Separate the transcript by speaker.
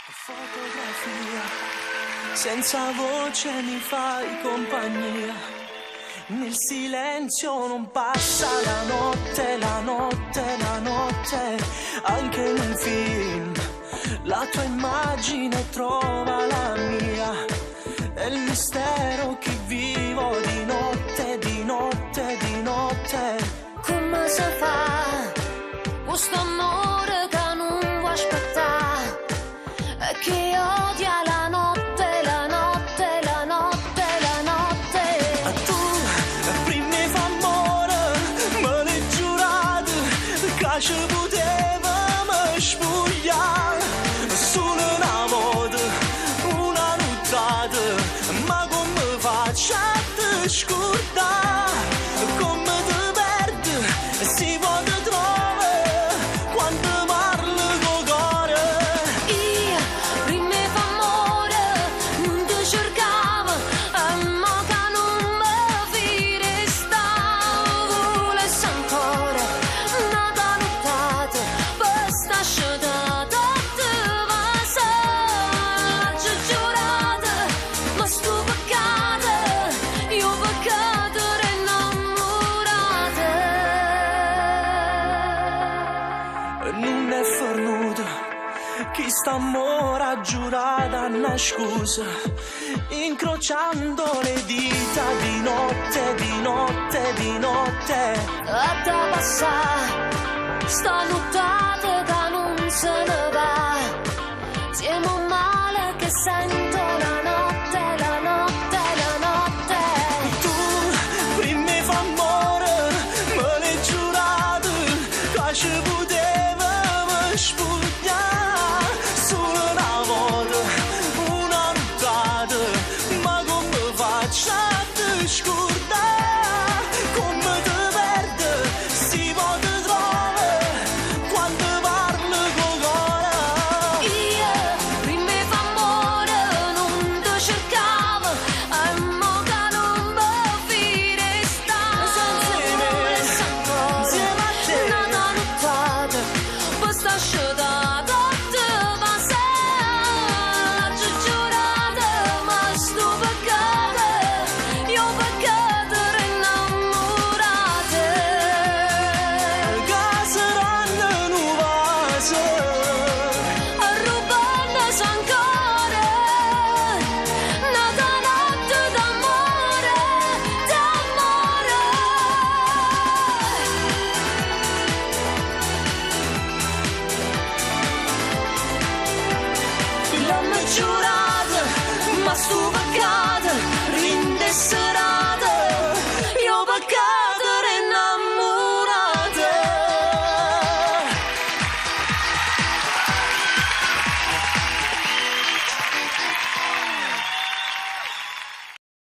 Speaker 1: Fotografia, senza voce mi fai compagnia, nel silenzio non passa la notte, la notte, la notte, anche in un film la tua immagine trova la mia, è il mistero che vivo di notte, di notte, di notte.
Speaker 2: Come si fa questo amore che non vuoi aspettare e che odia la notte, la notte, la notte, la notte?
Speaker 1: E tu prima mi fa amore, me l'hai giurato che ci potevamo spogliare solo una volta, una nottata, ma come faccio a te scordare? Come ti perdi, si può te trovare quando parlo con cuore.
Speaker 2: Io prima mi fa amore, non ti cercavo, ma che non mi fidi stavo, volessi ancora una nottata, questa sciatata te va ci giurata, ma sto peccato, io peccato innamorata.
Speaker 1: Non è fornuto chi sta amore giurata una scusa, incrociando le dita di notte, di notte, di notte.
Speaker 2: E da passare sta nottata che non se ne va, siamo male che sento la notte, la notte, la notte.
Speaker 1: Tu prima mi fa amore, me l'hai giurato che ci potevamo spogliare solo una volta, una nottata, ma come faccio a te scordare? Come ti perdi, si può te trovare quando parlo con cuore.
Speaker 2: Io prima mi fa amore, non ti cercavo, mo che non mi fidi stavo, volessi ancora
Speaker 1: Insieme a te.
Speaker 2: una nottata, questa sciatata te va ci giurata, ma sto peccato, io peccato innamorata.
Speaker 1: Che saranno nuove
Speaker 2: A rubarne ancora nata notte d'amore, d'amore.
Speaker 1: l'hanno giurato, ma sto